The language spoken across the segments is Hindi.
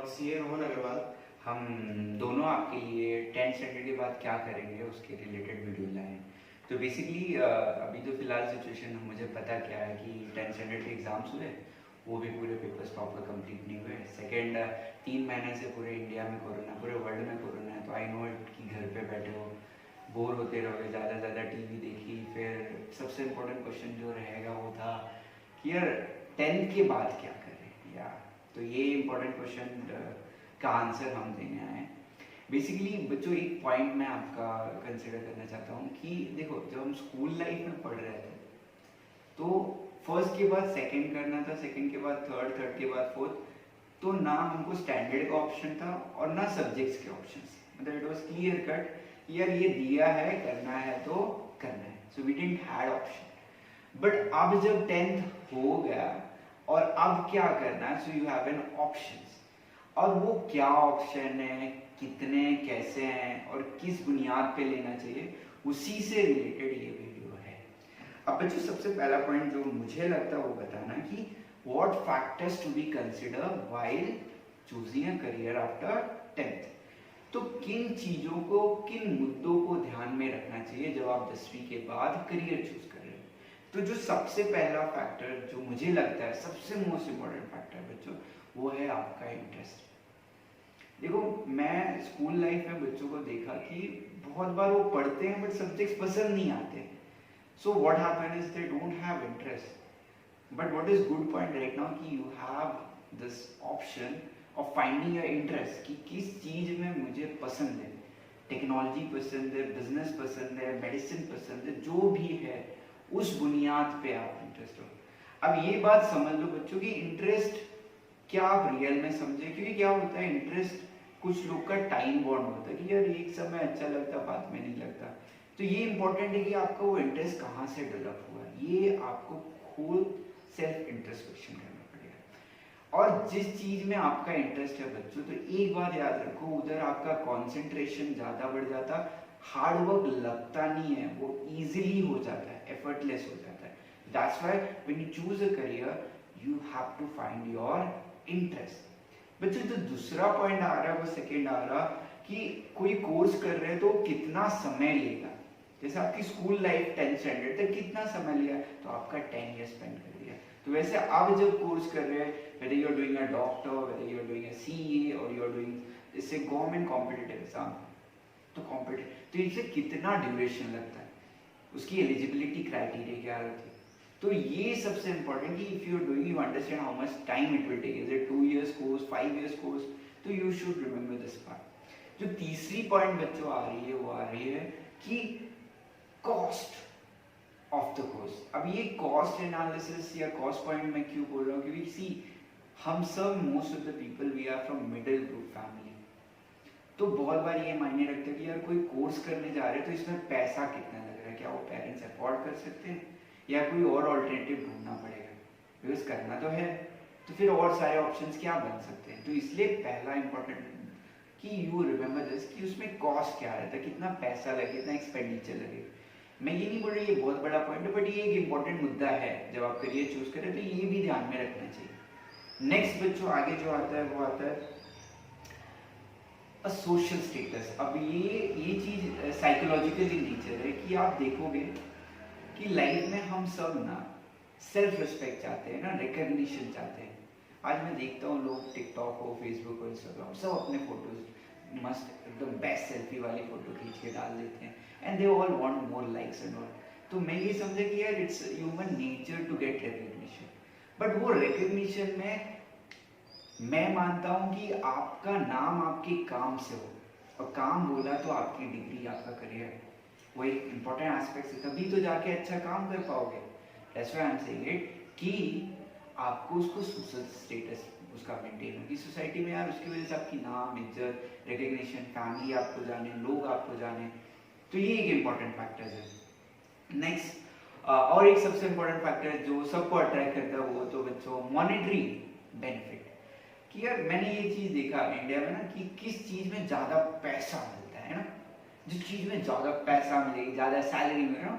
सीए रोहन अग्रवाल। हम दोनों आपके लिए 10th स्टैंडर्ड के बाद क्या करेंगे उसके रिलेटेड वीडियो लाए हैं। तो बेसिकली अभी तो फिलहाल सिचुएशन मुझे पता क्या है कि 10th स्टैंडर्ड के एग्ज़ाम्स हुए, वो भी पूरे पेपर्स प्रॉपर कंप्लीट नहीं हुए। सेकेंड 3 महीने से पूरे इंडिया में कोरोना, पूरे वर्ल्ड में कोरोना है, तो आई नो इट कि घर पे बैठे हो, बोर होते रहोगे, ज़्यादा से ज़्यादा टीवी देखी। फिर सबसे इम्पोर्टेंट क्वेश्चन जो रहेगा वो था कि यार 10th के बाद क्या करें या। तो ये इम्पोर्टेंट क्वेश्चन का आंसर हम देने आए हैं। बेसिकली बच्चों एक पॉइंट मैं आपका कंसिडर करना चाहता हूँ कि देखो, जब हम स्कूल लाइफ में पढ़ रहे थे तो फर्स्ट के बाद सेकंड करना था, सेकंड के बाद थर्ड, थर्ड के बाद फोर्थ। तो ना हमको स्टैंडर्ड का ऑप्शन था और ना सब्जेक्ट्स के ऑप्शंस। मतलब इट वाज क्लियर कट, यार ये दिया है, करना है तो करना है। So we didn't had option. But अब जब 10th हो गया और अब क्या करना है, so you have an options. और वो क्या ऑप्शन है, कितने, कैसे हैं और किस बुनियाद पे लेना चाहिए, उसी से रिलेटेड ये वीडियो है। अब बच्चों सबसे पहला पॉइंट जो मुझे लगता है वो बताना कि what factors to be consider while choosing a career after 10th। तो किन चीजों को, किन मुद्दों को ध्यान में रखना चाहिए जब आप 10वीं के बाद करियर चूज कर रहे हो। तो जो सबसे पहला फैक्टर जो मुझे लगता है सबसे मोस्ट इम्पोर्टेंट फैक्टर बच्चों, वो है आपका इंटरेस्ट। देखो, मैं स्कूल लाइफ में बच्चों को देखा कि बहुत बार वो पढ़ते हैं बट सब्जेक्ट्स पसंद नहीं आते। So what happen is they don't have interest. But what is good point right now कि you have this option of finding your interest कि किस चीज में मुझे पसंद है। टेक्नोलॉजी पसंद है, बिजनेस पसंद है, मेडिसिन पसंद है, जो भी है उस बुनियाद पे आप इंटरेस्ट हो। अब ये बात समझ लो बच्चों की इंटरेस्ट क्या आप रियल में समझे, क्योंकि क्या होता है इंटरेस्ट कुछ लोग का टाइम बॉन्ड होता है कि यार एक समय अच्छा लगता, बाद में नहीं लगता। तो ये इंपॉर्टेंट है कि आपका वो इंटरेस्ट कहाँ से डेवलप हुआ, ये आपको खुद सेल्फ इंट्रोस्पेक्शन करना पड़ेगा। और जिस चीज में आपका इंटरेस्ट है बच्चों, तो एक बात याद रखो, उधर आपका कॉन्सेंट्रेशन ज्यादा बढ़ जाता, हार्ड वर्क लगता नहीं है, वो इजिली हो जाता है, एफर्टलेस हो जाता है। That's why when you choose a career you have to find your interest. बच्चों जो दूसरा पॉइंट आ रहा है, वो सेकेंड आ रहा कि कोई कोर्स कर रहे हैं तो कितना समय लेगा। जैसे आपकी स्कूल लाइफ 10th स्टैंडर्ड तक कितना समय लिया, तो आपका 10 ईयर स्पेंड कर दिया। तो वैसे आप जब कोर्स कर रहे हैं, whether you are doing a doctor, whether you are doing a CA or you are doing जैसे गवर्नमेंट कॉम्पिटिटिव एग्जाम, तो तो इससे कितना ड्यूरेशन लगता है, उसकी एलिजिबिलिटी क्राइटेरिया क्या रहती है। तो ये सबसे इंपॉर्टेंट कि if you are doing, you understand how much time it will take, is it 2 years course, 5 years course, तो you should remember this part. जो तीसरी पॉइंट बच्चों आ रही है वो आ रही है कि कॉस्ट ऑफ द कोर्स। अब ये कॉस्ट एनालिसिस या कॉस्ट पॉइंट मैं क्यों बोल रहा हूँ, क्योंकि सी हम सब, most of the people we are from middle group family. तो बहुत बार ये मायने रखते हैं कि यार कोई कोर्स करने जा रहे हैं तो इसमें पैसा कितना लग रहा है, क्या वो पेरेंट्स अफोर्ड कर सकते हैं या कोई और ऑल्टरनेटिव ढूंढना पड़ेगा। बिकॉज करना तो है, तो फिर और सारे ऑप्शंस क्या बन सकते हैं। तो इसलिए पहला इंपॉर्टेंट कि यू रिमेंबर दिस कि उसमें कॉस्ट क्या रहता है, कितना पैसा लगे, कितना एक्सपेंडिचर लगे। मैं ये नहीं बोल रही ये बहुत बड़ा पॉइंट है, बट ये एक इंपॉर्टेंट मुद्दा है जब आप करियर चूज करें, तो ये भी ध्यान में रखना चाहिए। नेक्स्ट बच्चों आगे जो आता है वो आता है सोशल स्टेटस। अब ये चीज साइकोलॉजिकल इन नेचर है कि आप देखोगे कि लाइफ में हम सब ना सेल्फ रिस्पेक्ट चाहते हैं ना, रिकग्निशन चाहते हैं। आज मैं देखता हूँ लोग टिकटॉक हो, फेसबुक हो, इंस्टाग्राम, सब अपने फोटोज मस्त एकदम बेस्ट सेल्फी वाली फोटो खींच के डाल देते हैं, and they all want more likes and all. तो मैं ये समझा कि यार it's human nature to get recognition, but वो रिकग्निशन में मैं मानता हूँ कि आपका नाम आपके काम से हो, और काम बोला तो आपकी डिग्री, आपका करियर, वो एक इम्पोर्टेंट एस्पेक्ट है, तभी तो जाके अच्छा काम कर पाओगे। That's why I am saying it कि आपको उसको सोशल स्टेटस उसका मेंटेन होगी सोसाइटी में, यार उसकी वजह से आपकी नाम, इज्जत, रिकग्निशन, फैमिली आपको जाने, लोग आपको जाने। तो ये एक इम्पोर्टेंट फैक्टर है। नेक्स्ट और एक सबसे इम्पोर्टेंट फैक्टर जो सबको अट्रैक्ट करता है वो तो बच्चों मॉनेटरी बेनिफिट। कि यार मैंने ये चीज देखा इंडिया में ना कि किस चीज में ज्यादा पैसा मिलता है ना, जिस चीज में ज्यादा पैसा मिलेगी, ज्यादा सैलरी में ना,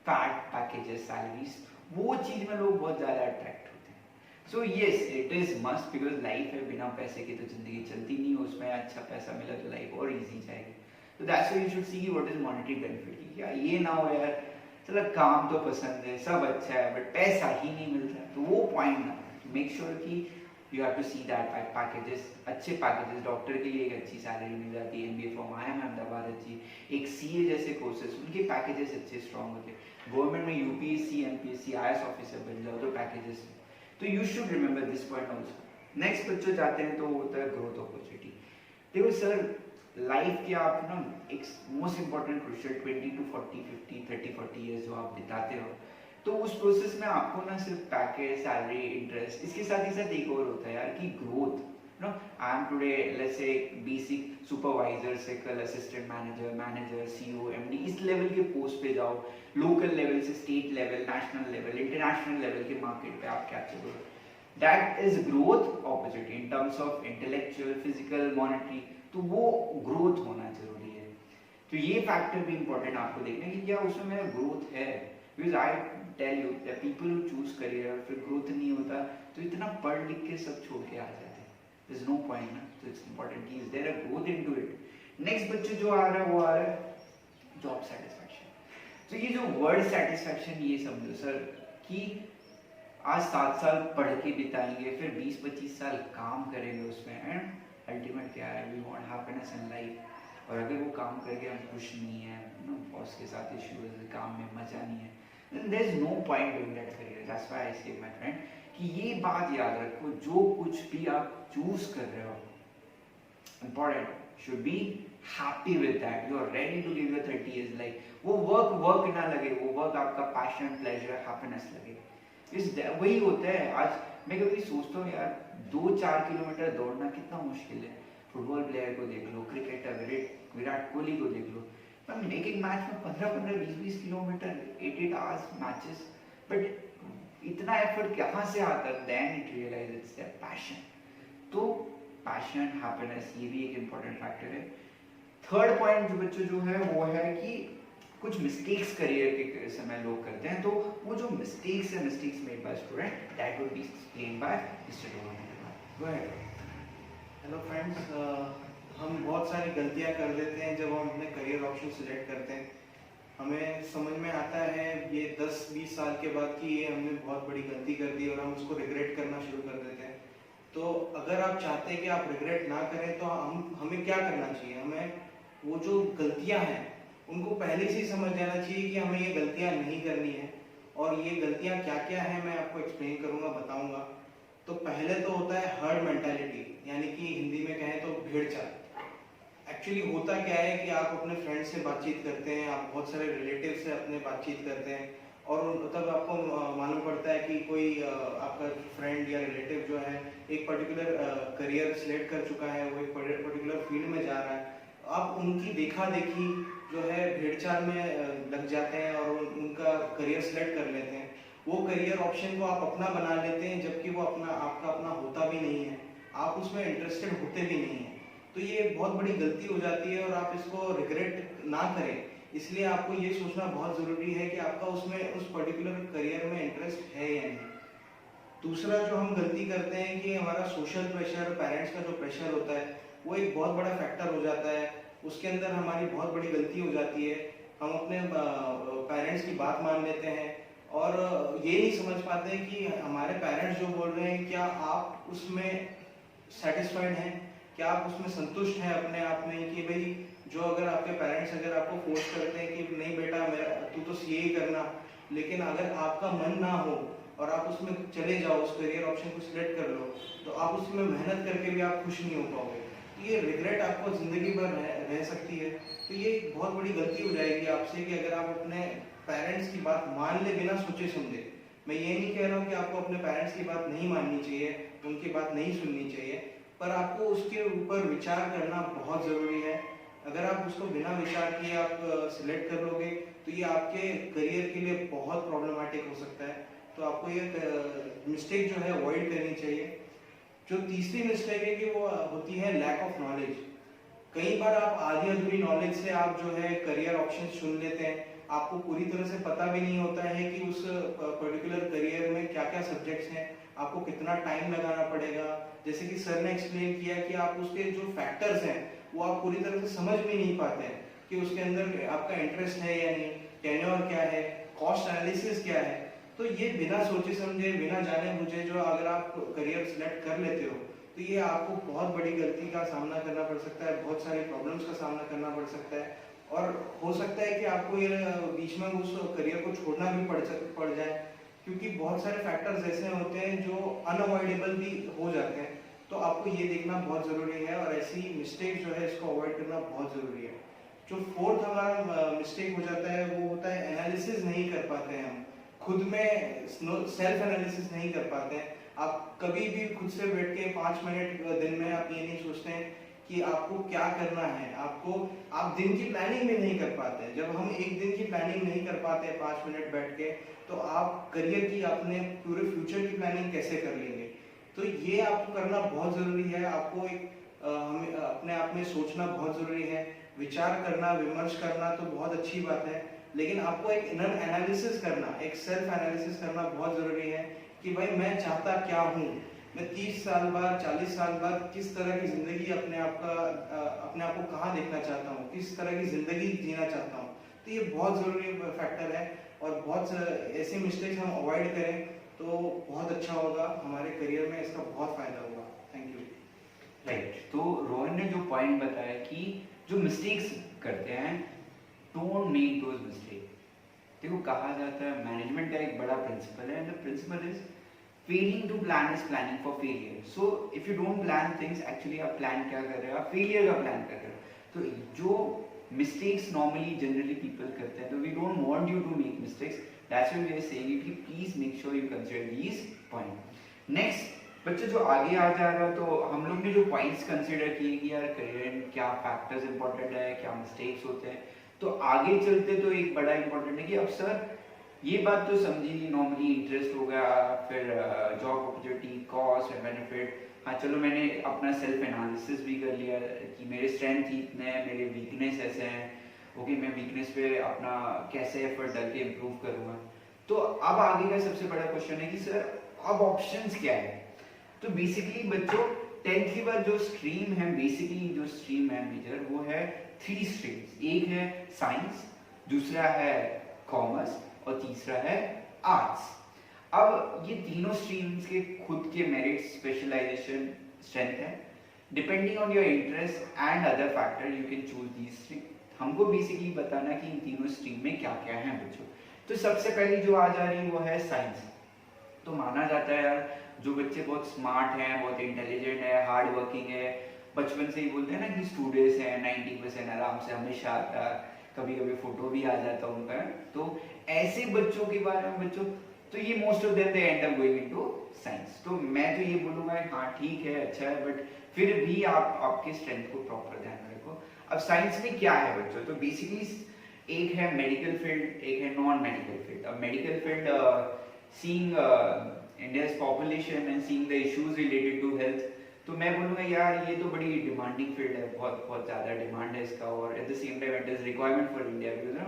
फैट पैकेजेस, सैलरीज, वो चीज में लोग बहुत ज्यादा अट्रैक्ट होते हैं। So yes it is must, because life है, बिना पैसे के तो जिंदगी चलती नहीं, उसमें अच्छा पैसा मिला तो लाइफ और इजी जाएगी। तो that's why you should see what is monetary benefit. क्या ये ना हो यार चलो काम तो पसंद है, सब अच्छा है, बट पैसा ही नहीं मिलता, तो वो पॉइंट ना मेक श्योर कि you have to see that packages, अच्छे पैकेजेस। डॉक्टर के लिए एक अच्छी सैलरी मिल जाती है, एमबीए फ्रॉम आईआईएम अहमदाबाद अच्छी, एक सीए जैसे कोर्सेज उनके पैकेजेस अच्छे स्ट्रॉन्ग होते हैं। गवर्नमेंट में यूपीएससी एमपीएससी आईएएस ऑफिसर बन जाओ तो पैकेजेस। तो you should remember this point also. Next बच्चों जाते हैं तो होता है ग्रोथ अपॉर्चुनिटी। देखो सर लाइफ के आप ना एक most important crucial 20 to 40 50 30 40 years जो आप बिताते हो, तो उस प्रोसेस में आपको ना सिर्फ पैकेज सैलरी इंटरेस्ट, इसके साथ ही साथ एक और होता है यार कि growth. No I am today let's say basic supervisor से कल assistant manager, manager, CEO, MD, इस लेवल के पोस्ट पे जाओ, लोकल लेवल से state level, national level, international level के मार्केट पे आप कैप्चर करो। That is growth opportunity in terms of intellectual, physical, monetary. तो वो ग्रोथ होना जरूरी है। तो ये फैक्टर भी इंपॉर्टेंट आपको देखना है कि क्या उसमें मेरा ग्रोथ है। Because I tell you that people who choose career फिर ग्रोथ नहीं होता तो इतना पढ़ लिख के सब छोड़ के आ जाते हैं, देयर इज नो पॉइंट ना। तो इट्स इंपॉर्टेंट कि is there a growth into it. Next बच्चे जो आ रहा है वो आ रहा है जॉब सेटिस्फैक्शन। तो ये जो वर्ड सेटिस्फैक्शन, ये समझो सर कि आज 7 साल पढ़ के बिताएंगे, फिर 20-25 साल काम करेंगे उसमें, एंड अल्टीमेट क्या है, we want happiness in life. और अगर वो काम करके हम खुश नहीं है, बॉस के साथ इश्यूज, काम में मजा नहीं है, then there is no point doing that career. That's why I say my friend कि ये बात याद रखो, जो कुछ भी आप चूज कर रहे हो important should be happy with that, you are ready to live your 30 years life। वो वर्क ना लगे, वो वर्क आपका पैशन, प्लेजर, हैप्पीनेस लगे। वही होता है। आज मैं कभी सोचता हूँ यार 2-4 किलोमीटर दौड़ना कितना मुश्किल है। फुटबॉल प्लेयर को देख लो, क्रिकेटर विराट कोहली को देख लो, एक एक मैच में 15-15 20-20 किलोमीटर 8 आवर्स मैचेस, बट इतना एफर्ट कहाँ से आता है? Then it realize it's there passion. तो पैशन, हैप्पीनेस, ये भी एक इम्पोर्टेंट फैक्टर है। थर्ड पॉइंट जो बच्चों जो है वो है कि कुछ मिस्टेक्स करियर के समय लोग करते हैं, तो वो जो मिस्टेक्स है, mistakes made by student, that would be explained bye mister Rohan. Go ahead. Hello friends, हम बहुत सारी गलतियां कर देते हैं जब हम अपने करियर ऑप्शन सिलेक्ट करते हैं। हमें समझ में आता है ये 10-20 साल के बाद कि ये हमने बहुत बड़ी गलती कर दी और हम उसको रिग्रेट करना शुरू कर देते हैं। तो अगर आप चाहते हैं कि आप रिग्रेट ना करें तो हमें क्या करना चाहिए? हमें वो जो गलतियां हैं उनको पहले से ही समझ जाना चाहिए कि हमें ये गलतियां नहीं करनी है। और ये गलतियां क्या क्या है मैं आपको एक्सप्लेन करूंगा, बताऊंगा। तो पहले तो होता है हर्ड मेंटालिटी, यानी कि हिंदी में कहें तो भेड़ चाल। एक्चुअली होता क्या है कि आप अपने फ्रेंड से बातचीत करते हैं, आप बहुत सारे रिलेटिव से अपने बातचीत करते हैं, और तब आपको मालूम पड़ता है कि कोई आपका फ्रेंड या रिलेटिव जो है एक पर्टिकुलर करियर सिलेक्ट कर चुका है, वो एक पर्टिकुलर फील्ड में जा रहा है। आप उनकी देखा देखी जो है भेड़चाल में लग जाते हैं और उनका करियर सिलेक्ट कर लेते हैं। वो करियर ऑप्शन को आप अपना बना लेते हैं, जबकि वो आपका अपना होता भी नहीं है, आप उसमें इंटरेस्टेड होते भी नहीं हैं। तो ये बहुत बड़ी गलती हो जाती है और आप इसको रिग्रेट ना करें। इसलिए आपको ये सोचना बहुत ज़रूरी है कि आपका उसमें उस पर्टिकुलर करियर में इंटरेस्ट है या नहीं। दूसरा जो हम गलती करते हैं कि हमारा सोशल प्रेशर, पेरेंट्स का जो प्रेशर होता है वो एक बहुत बड़ा फैक्टर हो जाता है। उसके अंदर हमारी बहुत बड़ी गलती हो जाती है। हम अपने पेरेंट्स की बात मान लेते हैं और ये नहीं समझ पाते हैं कि हमारे पेरेंट्स जो बोल रहे हैं क्या आप उसमें सेटिस्फाइड हैं, क्या आप उसमें संतुष्ट हैं अपने आप में। कि भाई जो अगर आपके पेरेंट्स अगर आपको फोर्स करते हैं कि नहीं बेटा मेरा तू तो सीए ही करना, लेकिन अगर आपका मन ना हो और आप उसमें चले जाओ, उस करियर ऑप्शन को सिलेक्ट कर लो, तो आप उसमें मेहनत करके भी आप खुश नहीं हो पाओगे। ये रिग्रेट आपको जिंदगी भर रह सकती है। तो ये एक बहुत बड़ी गलती हो जाएगी आपसे कि अगर आप अपने पेरेंट्स की बात मान ले बिना सोचे समझे। मैं ये नहीं कह रहा हूँ कि आपको अपने पेरेंट्स की बात नहीं माननी चाहिए, उनकी बात नहीं सुननी चाहिए, पर आपको उसके ऊपर विचार करना बहुत ज़रूरी है। अगर आप उसको बिना विचार किए आप सिलेक्ट कर लोगे तो ये आपके करियर के लिए बहुत प्रॉब्लमेटिक हो सकता है। तो आपको ये मिस्टेक जो है अवॉइड करनी चाहिए। जो तीसरी मिस्टेक है कि वो होती है लैक ऑफ नॉलेज। कई बार आप आधी अधूरी नॉलेज से आप जो है करियर ऑप्शन चुन लेते हैं, आपको पूरी तरह से पता भी नहीं होता है कि उस पर्टिकुलर करियर में क्या क्या सब्जेक्ट्स हैं, आपको कितना टाइम लगाना पड़ेगा। जैसे कि सर ने एक्सप्लेन किया कि आप उसके जो फैक्टर्स हैं वो आप पूरी तरह से समझ भी नहीं पाते हैं कि उसके अंदर आपका इंटरेस्ट है या नहीं, टेन्योर क्या है, कॉस्ट एनालिसिस क्या है। तो ये बिना सोचे समझे, बिना जाने बुझे जो अगर आप करियर सिलेक्ट कर लेते हो तो ये आपको बहुत बड़ी गलती का सामना करना पड़ सकता है, बहुत सारी प्रॉब्लम्स का सामना करना पड़ सकता है, और हो सकता है कि आपको ये बीच में उस करियर को छोड़ना भी पड़ जाए, क्योंकि बहुत सारे फैक्टर्स ऐसे होते हैं जो अनअवॉइडेबल भी हो जाते हैं। तो आपको ये देखना बहुत ज़रूरी है और ऐसी मिस्टेक जो है इसको अवॉइड करना बहुत ज़रूरी है। जो फोर्थ हमारा मिस्टेक हो जाता है वो होता है एनालिसिस नहीं कर पाते हैं हम, खुद में सेल्फ एनालिसिस नहीं कर पाते हैं। आप कभी भी खुद से बैठ के 5 मिनट दिन में आप ये नहीं सोचते हैं कि आपको क्या करना है, आप दिन की प्लानिंग भी नहीं कर पाते। जब हम एक दिन की प्लानिंग नहीं कर पाते 5 मिनट बैठ के, तो आप करियर की, अपने पूरे फ्यूचर की प्लानिंग कैसे कर लेंगे। तो ये आपको करना बहुत ज़रूरी है। आपको एक हमें अपने आप में सोचना बहुत ज़रूरी है, विचार करना, विमर्श करना तो बहुत अच्छी बात है, लेकिन आपको एक इनर एनालिसिस करना, एक सेल्फ एनालिसिस करना बहुत ज़रूरी है कि भाई मैं चाहता क्या हूँ, मैं 30 साल बाद, 40 साल बाद किस तरह की ज़िंदगी अपने आप को कहाँ देखना चाहता हूँ, किस तरह की ज़िंदगी जीना चाहता हूँ। तो ये बहुत ज़रूरी फैक्टर है और बहुत ऐसे मिस्टेक्स हम अवॉइड करें तो बहुत अच्छा होगा, हमारे करियर में इसका बहुत फ़ायदा होगा। Thank you. राइट, तो रोहन ने जो पॉइंट बताया कि जो मिस्टेक्स करते हैं, डोंट मेक दोज मिस्टेक। देखो, कहा जाता है, मैनेजमेंट का एक बड़ा प्रिंसिपल है, and the principle is failing to plan is planning for failure. So if you don't plan things, actually आप प्लान क्या कर रहे हो, आप फेलियर का प्लान कर रहे हो। तो जो मिस्टेक्स नॉर्मली जनरली पीपल करते हैं, तो we don't want you to make mistakes, that's why we are saying कि please make sure you consider these point. Next बच्चे जो आगे आ जा रहा है, तो हम लोग ने जो पॉइंट्स कंसीडर किए कि यार करियर में क्या फैक्टर्स इंपॉर्टेंट है, क्या मिस्टेक्स होते हैं, तो आगे चलते तो एक बड़ा इंपॉर्टेंट है कि अब सर ये बात तो समझी, नॉर्मली इंटरेस्ट हो गया, फिर job opportunity, cost and benefit. हाँ चलो, मैंने अपना सेल्फ एनालिसिस भी कर लिया कि मेरे स्ट्रेंथ इतने हैं, मेरे वीकनेस ऐसे हैं, ओके मैं वीकनेस पे अपना कैसे एफर्ट डाल के इम्प्रूव करूँगा। तो अब आगे का सबसे बड़ा क्वेश्चन है कि सर अब ऑप्शंस क्या है। तो बेसिकली बच्चों 10th के बाद जो स्ट्रीम है, बेसिकली जो स्ट्रीम है मेजर, वो है 3 स्ट्रीम्स। एक है साइंस, दूसरा है कॉमर्स और तीसरा है आर्ट्स। अब ये तीनों स्ट्रीम्स के खुद के मेरिट, स्पेशलाइजेशन, स्ट्रेंथ है। Depending on your interest and other factor you can choose these stream. हमको बेसिकली बताना कि इन तीनों स्ट्रीम में क्या क्या है बच्चों। तो सबसे पहली जो आ जा रही है वो है साइंस। तो माना जाता है यार जो बच्चे बहुत स्मार्ट हैं, बहुत इंटेलिजेंट है, हार्ड वर्किंग है, बचपन से ही बोलते हैं ना कि स्टूडेंट्स हैं 90% आराम से हमेशा आता, कभी कभी फोटो भी आ जाता उनका। तो ऐसे बच्चों के बारे में बच्चों, तो ये most of them they and up going into science. तो मैं तो ये बोलूँगा हाँ ठीक है, अच्छा है, बट फिर भी आप आपके स्ट्रेंथ को प्रॉपर ध्यान में रखो। अब साइंस में क्या है बच्चों, तो बेसिकली एक है मेडिकल फील्ड, एक है नॉन मेडिकल फील्ड। अब medical field seeing India's population and seeing the issues related to health, तो मैं बोलूँगा यार ये तो बड़ी डिमांडिंग फील्ड है, बहुत बहुत ज़्यादा डिमांड है इसका, और at the same time it is requirement for India because no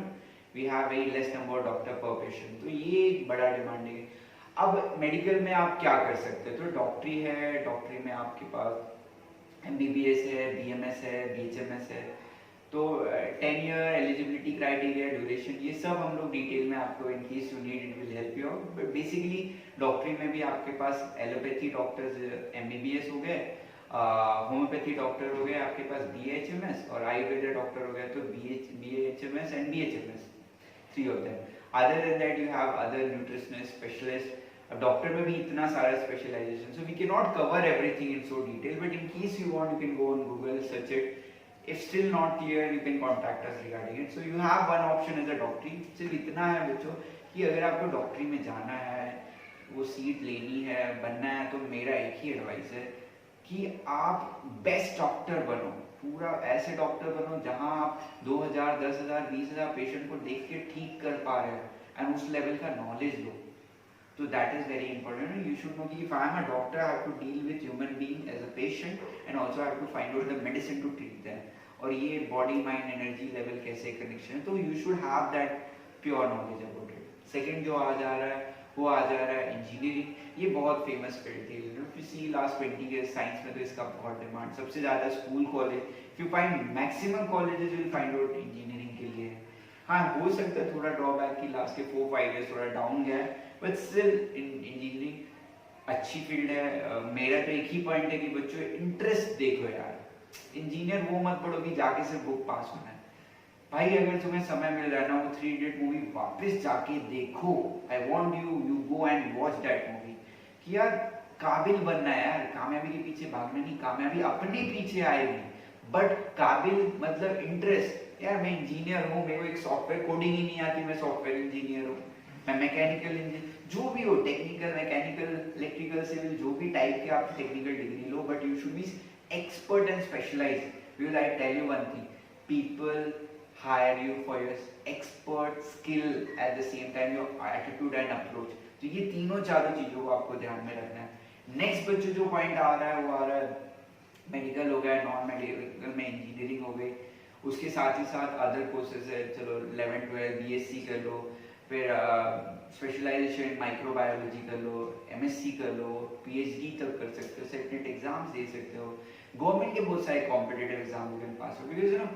we have very less number of doctor per patient, तो ये एक बड़ा डिमांडिंग है। अब मेडिकल में आप क्या कर सकते हैं, तो डॉक्टरी है, डॉक्टरी में आपके पास MBBS है, BMS है, BHMS है। तो 10 ईयर एलिजिबिलिटी क्राइटेरिया, ड्यूरेशन, ये सब हम लोग डिटेल में आपको इन case you need it will help you out. But basically डॉक्टरी में भी आपके पास एलोपैथी डॉक्टर्स MBBS हो गए, होम्योपैथी डॉक्टर हो गए आपके पास BHMS, और आयुर्वेद डॉक्टर हो गए तो BHMS and BHMS, 3 of them. Other than that you have other nutritionist, specialist. अब डॉक्टर में भी इतना सारा specialisation, so we can not cover everything in so detail, but in case you want you can go on Google, search it. If still not clear, you can contact us regarding it. So you have one option as a doctor. सिर्फ इतना है बच्चों कि अगर आपको डॉक्टरी में जाना है, वो सीट लेनी है, बनना है, तो मेरा एक ही एडवाइस है कि आप बेस्ट डॉक्टर बनो, पूरा ऐसे डॉक्टर बनो जहां आप 2000, 10,000, 20,000 पेशेंट को देख के ठीक कर पा रहे हो एंड उस लेवल का knowledge low. So that is very important. You should know that if I am a doctor, I have to deal with human being as a patient and also I have to find out the medicine to treat them. और ये body mind energy level कैसे connection है, तो you should have that pure knowledge about it. Second जो आ जा रहा है वो आ जा रहा है इंजीनियरिंग। ये बहुत फेमस फील्ड थी, you know see last 20 years science में तो इसका बहुत डिमांड, सबसे ज़्यादा school college, if you find maximum colleges will find out engineering के लिए। हाँ हो सकता है थोड़ा ड्रॉबैक की लास्ट के 4-5 ईयर्स थोड़ा डाउन गया है, बट स्टिल इंजीनियरिंग अच्छी फील्ड है। मेरा तो एक ही पॉइंट है कि बच्चों इंटरेस्ट देखो यार, इंजीनियर वो मत पढ़ो कि जाके सिर्फ बुक पास होना है। भाई अगर तुम्हें समय मिल रहा है ना, वो 3 इडियट मूवी वापस जाके देखो। I want you go and watch that movie, कि यार काबिल बनना है यार, कामयाबी के पीछे भागना नहीं, कामयाबी अपने पीछे आएगी, बट काबिल मतलब इंटरेस्ट। यार मैं इंजीनियर हूँ, मेरे को एक सॉफ्टवेयर कोडिंग ही नहीं आती, मैं सॉफ्टवेयर इंजीनियर हूँ। मैं मैकेनिकल इंजीनियर, जो भी हो, टेक्निकल, मैकेनिकल, इलेक्ट्रिकल, सिविल, जो भी टाइप के आप technical degree low, but you should be expert and specialized, because I tell you one thing, people hire you for your expert skill, at the same time your attitude and approach। तो ये तीनों चारों चीजों को आपको ध्यान में रखना है। नेक्स्ट बच्चों जो पॉइंट आ रहा है वो आ रहा है मेडिकल हो गया, नॉन मेडिकल में इंजीनियरिंग हो गई, उसके साथ ही साथ अदर कोर्सेज है, चलो 11-12 बीएससी कर लो, फिर स्पेशलाइजेशन माइक्रोबायोलॉजी कर लो, एमएससी कर लो, पीएचडी तक कर सकते हो, सेटनेट एग्जाम्स दे सकते हो, गवर्नमेंट के बहुत सारे competitive exam you can pass हो, बिकॉज यू नो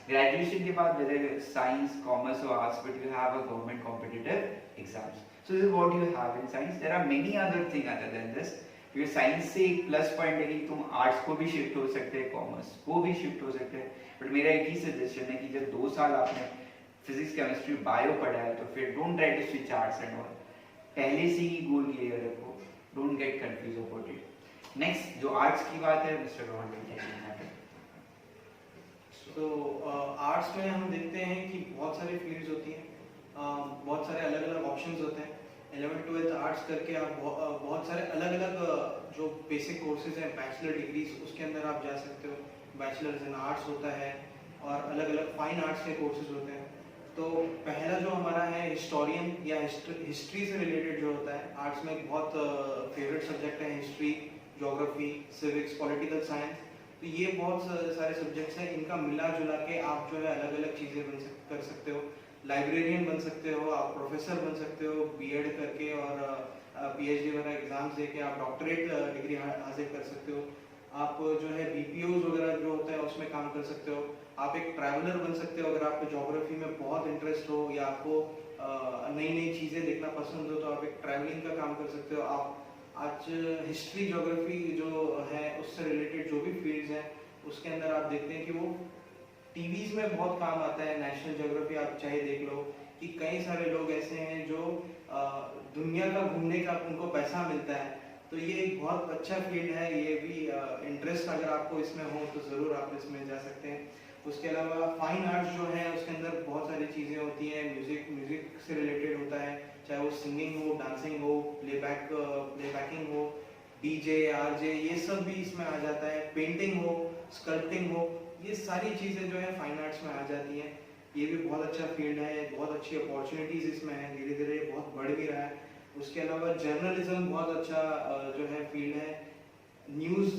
ग्रेजुएशन के बाद वेदर साइंस कॉमर्स और arts, but you have a government competitive exams. So this is what you have in science. There are many other thing other than this, क्योंकि साइंस से एक प्लस पॉइंट है कि तुम आर्ट्स को भी शिफ्ट हो सकते हैं, कॉमर्स को भी शिफ्ट हो सकते हैं, बट मेरा एक ही सजेशन है कि जब 2 साल आपने फिजिक्स केमिस्ट्री बायो पढ़ा है तो फिर don't try to switch arts and all, पहले से ही गोल क्लियर रखो, don't get confuse about it. Next जो आर्ट्स की बात है, mister Rohan will tell you that. तो आर्ट्स में हम देखते हैं कि बहुत सारी फील्ड्स होती हैं, बहुत सारे अलग अलग ऑप्शंस होते हैं। 11th-12th आर्ट्स करके आप बहुत सारे अलग अलग जो बेसिक कोर्सेज हैं, बैचलर डिग्रीज, उसके अंदर आप जा सकते हो। बैचलर्स इन आर्ट्स होता है और अलग अलग फाइन आर्ट्स के कोर्सेज होते हैं। तो पहला जो हमारा है हिस्टोरियन या हिस्ट्री से रिलेटेड जो होता है, आर्ट्स में एक बहुत फेवरेट सब्जेक्ट है history, geography, civics, political science. तो ये बहुत सारे सब्जेक्ट्स हैं, इनका मिला जुला के आप जो है अलग अलग चीज़ें कर सकते हो। लाइब्रेरियन बन सकते हो, आप प्रोफेसर बन सकते हो बीएड करके, और पीएचडी वगैरह एग्जाम्स देके आप डॉक्टरेट डिग्री हासिल कर सकते हो। आप जो है बीपीओज वगैरह जो होता है उसमें काम कर सकते हो। आप एक ट्रैवलर बन सकते हो अगर आपको ज्योग्राफी में बहुत इंटरेस्ट हो या आपको नई नई चीज़ें देखना पसंद हो, तो आप एक ट्रैवलिंग का काम कर सकते हो। आप आज हिस्ट्री ज्योग्राफी जो है उससे रिलेटेड जो भी फील्ड्स हैं उसके अंदर आप देखते हैं कि वो टीवीज में बहुत काम आता है। नेशनल ज्योग्राफी आप चाहे देख लो कि कई सारे लोग ऐसे हैं जो दुनिया का घूमने का उनको पैसा मिलता है। तो ये एक बहुत अच्छा फील्ड है, ये भी इंटरेस्ट अगर आपको इसमें हो तो ज़रूर आप इसमें जा सकते हैं। उसके अलावा फाइन आर्ट्स जो है उसके अंदर बहुत सारी चीज़ें होती हैं, म्यूजिक से रिलेटेड होता है, चाहे वो सिंगिंग हो, डांसिंग हो, प्लेबैकिंग हो, डीजे, आरजे, ये सब भी इसमें आ जाता है। पेंटिंग हो, स्कल्पटिंग हो, ये सारी चीज़ें जो है फाइन आर्ट्स में आ जाती हैं। ये भी बहुत अच्छा फील्ड है, बहुत अच्छी अपॉर्चुनिटीज़ इसमें है, धीरे धीरे बहुत बढ़ भी रहा है। उसके अलावा जर्नलिज्म बहुत अच्छा जो है फील्ड है। न्यूज़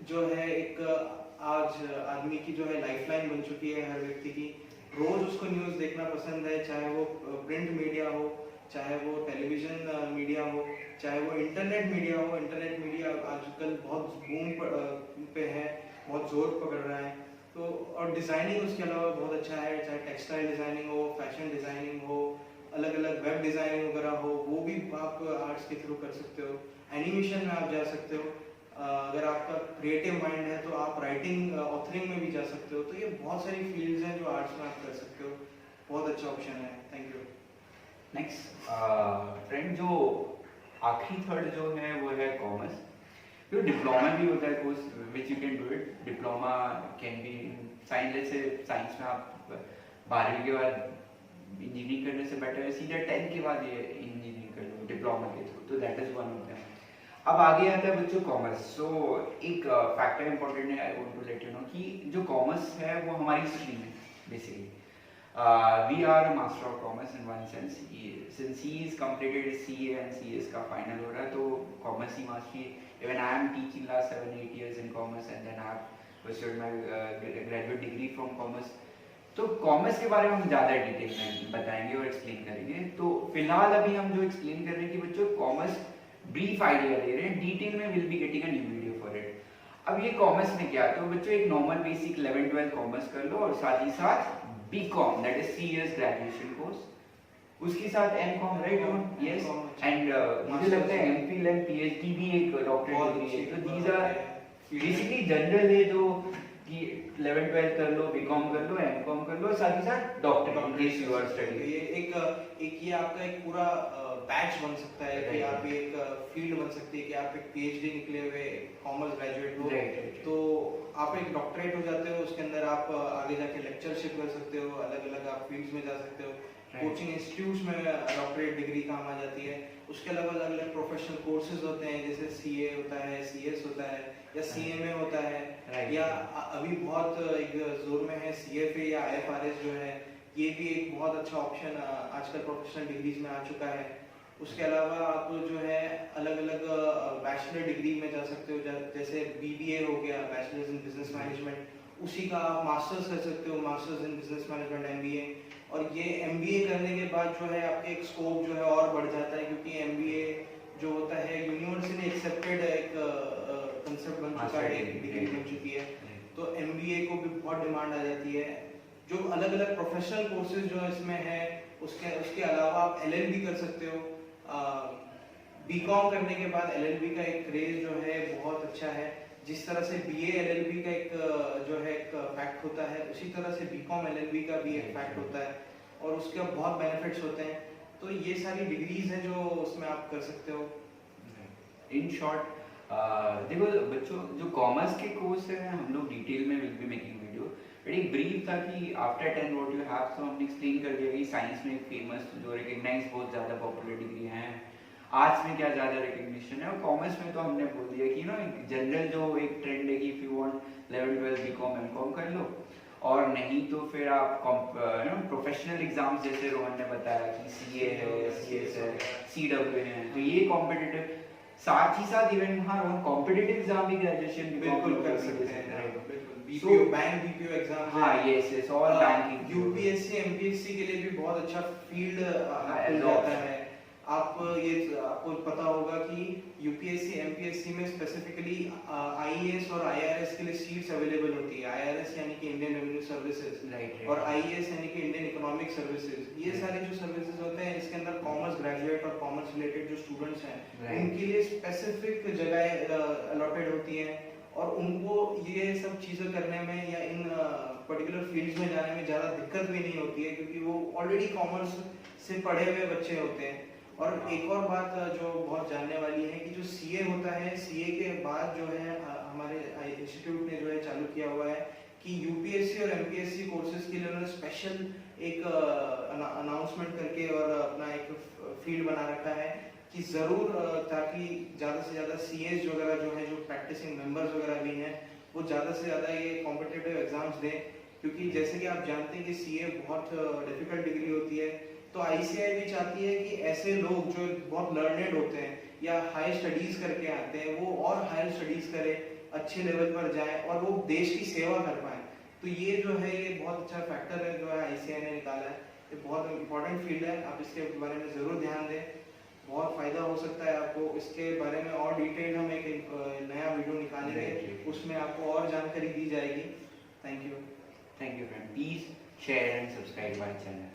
जो है एक आज आदमी की जो है लाइफलाइन बन चुकी है हर व्यक्ति की। रोज़ उसको न्यूज़ देखना पसंद है, चाहे वो प्रिंट मीडिया हो, चाहे वो टेलीविज़न मीडिया हो, चाहे वो इंटरनेट मीडिया हो। इंटरनेट मीडिया आजकल बहुत बूम पे है, बहुत जोर पकड़ रहा है। तो और डिज़ाइनिंग उसके अलावा बहुत अच्छा है, चाहे टेक्सटाइल डिज़ाइनिंग हो, फैशन डिज़ाइनिंग हो, अलग अलग वेब डिज़ाइनिंग वगैरह हो, वो भी आप आर्ट्स के थ्रू कर सकते हो। एनिमेशन में आप जा सकते हो। अगर आपका क्रिएटिव माइंड है तो आप राइटिंग, ऑथरिंग में भी जा सकते हो। तो ये बहुत सारी फील्ड्स हैं जो आर्ट्स में आप कर सकते हो, बहुत अच्छा ऑप्शन है। Thank you. नेक्स्ट फ्रेंड जो आखिरी थर्ड जो है वो है कॉमर्स। जो डिप्लोमा भी होता है course which you can do it. Diploma can be science, जैसे साइंस में आप 12वीं के बाद इंजीनियरिंग करने से बेटर है सीधा 10th के बाद ये इंजीनियरिंग कर लो डिप्लोमा के थ्रू, तो that is one of them. अब आगे आता है बच्चों कॉमर्स। सो एक फैक्टर इंपॉर्टेंट है, I want to let you know कि जो कॉमर्स है वो हमारी स्ट्रीम है basically. We are a master of commerce in one sense. Since he is completed his CA and CS का final हो रहा है, तो commerce he mastery। Even I am teaching last 7-8 years in commerce and then I have pursued my graduate degree from commerce। तो कॉमर्स के बारे में हम ज़्यादा डिटेल में बताएंगे और एक्सप्लेन करेंगे। तो फिलहाल अभी हम जो एक्सप्लेन कर रहे हैं कि बच्चों कॉमर्स ब्रीफ आइडिया दे रहे हैं, डिटेल में will be getting a new video for it. अब ये कॉमर्स में क्या है, तो बच्चों एक नॉर्मल बेसिक 11-12 कॉमर्स कर लो और साथ ही साथ BCom that is 3 years graduation course, उसके साथ एमकॉम, राइट? यस। एंड मुझे लगता है एमफिल एंड पीएचडी भी एक डॉक्टरेट डिग्री है। तो दीज आर बेसिकली जनरल है जो कि 11-12 कर लो, बीकॉम कर लो, एमकॉम कर लो, साथ ही साथ doctor in case you are studying. ये एक ये आपका एक पूरा बैच बन सकता है कि आप एक फील्ड बन सकती है कि आप एक पीएचडी निकले हुए कॉमर्स ग्रेजुएट हो, तो आप एक डॉक्टरेट हो जाते हो, उसके अंदर आप आगे जाके लेक्चरशिप कर सकते हो, अलग अलग आप फील्ड्स में जा सकते हो, कोचिंग इंस्टीट्यूट्स में डॉक्टरेट डिग्री काम आ जाती है। उसके अलावा अलग अलग प्रोफेशनल कोर्सेज होते हैं, जैसे सीए होता है, सीएस होता है, या सीएमए होता है, या अभी बहुत एक जोर में है सीएफए या आईएफआरएस जो है, ये भी एक बहुत अच्छा ऑप्शन आजकल प्रोफेशनल डिग्रीज में आ चुका है। उसके अलावा आप जो है अलग अलग बैचलर डिग्री में जा सकते हो, जैसे बीबीए हो गया, बैचलर्स इन बिजनेस मैनेजमेंट, उसी का आप मास्टर्स कर सकते हो, masters in business management MBA. और ये एमबीए करने के बाद जो है आपके एक स्कोप जो है और बढ़ जाता है, क्योंकि एमबीए जो होता है यूनिवर्सिटी एक्सेप्टेड एक कंसेप्ट बन चुका है, एक डिग्री बन चुकी है, तो एमबीए को भी बहुत डिमांड आ जाती है। जो अलग अलग प्रोफेशनल कोर्सेज जो इसमें है, उसके अलावा आप एलएलबी कर सकते हो। बीकॉम करने के बाद एलएलबी का एक क्रेज जो है बहुत अच्छा है। जिस तरह से बीए एलएलबी का एक जो है एक फैक्ट होता है, उसी तरह से बीकॉम एलएलबी का भी एक फैक्ट होता है, और उसके बहुत बेनिफिट्स होते हैं। तो ये सारी डिग्रीज हैं जो उसमें आप कर सकते हो। इन शॉर्ट देखो बच्चों, जो कॉमर्स के कोर्स हैं हम लोग डिटेल में will be making video, but एक ब्रीफ था कि आफ्टर 10 व्हाट यू हैव, तो हमने एक्सप्लेन कर दिया कि साइंस में एक फेमस जो रिकग्नाइज बहुत ज़्यादा पॉपुलर डिग्री हैं, आर्ट्स में क्या ज़्यादा रिकग्निशन है, और कॉमर्स में तो हमने बोल दिया कि ना जनरल जो एक ट्रेंड है कि if you want 11-12 BCom MCom कर लो, और नहीं तो फिर आप प्रोफेशनल एग्जाम्स जैसे रोहन ने बताया कि सीए है, सीएस है, सीडब्ल्यू है, तो ये कॉम्पिटिटिव, साथ ही साथ इवन हाँ रोहन कॉम्पिटिटिव एग्जाम भी ग्रेजुएशन बिल्कुल कर सकते हैं, बीपीओ बैंक बीपीओ एग्जाम, हाँ yes yes, all banking, UPSC MPSC के लिए भी बहुत अच्छा फील्ड खुल जाता है। आपको पता होगा कि यूपीएससी एमपीएससी में स्पेसिफिकली आईएएस और आईआरएस के लिए सीट्स अवेलेबल होती है। आईआरएस यानी कि इंडियन रेवेन्यू सर्विसेज, और आईएएस यानी कि इंडियन इकोनॉमिक सर्विसेज। ये सारे जो सर्विसेज होते हैं, इसके अंदर कॉमर्स ग्रेजुएट और कॉमर्स रिलेटेड जो स्टूडेंट्स हैं, उनके लिए स्पेसिफिक जगह अलॉटेड होती हैं, और उनको ये सब चीज़ें करने में या इन पर्टिकुलर फील्ड्स में जाने में ज़्यादा दिक्कत भी नहीं होती है, क्योंकि वो ऑलरेडी कॉमर्स से पढ़े हुए बच्चे होते हैं। और एक और बात जो बहुत जानने वाली है कि जो सीए होता है, सीए के बाद जो है हमारे इंस्टीट्यूट ने जो है चालू किया हुआ है कि यूपीएससी और एमपीएससी कोर्सेज के लिए उन्होंने स्पेशल एक अनाउंसमेंट करके और अपना एक फील्ड बना रखा है कि ज़रूर, ताकि ज़्यादा से ज़्यादा सीएस वगैरह जो है, जो प्रैक्टिसिंग मेंबर्स वगैरह भी हैं, वो ज़्यादा से ज़्यादा ये कॉम्पिटिटिव एग्जाम्स दें, क्योंकि जैसे कि आप जानते हैं कि सीए बहुत डिफिकल्ट डिग्री होती है। तो आईसीएआई भी चाहती है कि ऐसे लोग जो बहुत लर्नेड होते हैं या हाई स्टडीज करके आते हैं, वो और हाई स्टडीज करें, अच्छे लेवल पर जाएं और वो देश की सेवा कर पाएं। तो ये जो है ये बहुत अच्छा फैक्टर है जो है आईसीएआई ने निकाला है। ये बहुत इंपॉर्टेंट फील्ड है, आप इसके बारे में ज़रूर ध्यान दें, बहुत फ़ायदा हो सकता है आपको। इसके बारे में और डिटेल हम एक नया वीडियो निकालेंगे, उसमें आपको और जानकारी दी जाएगी। Thank you friend, please share and subscribe my channel.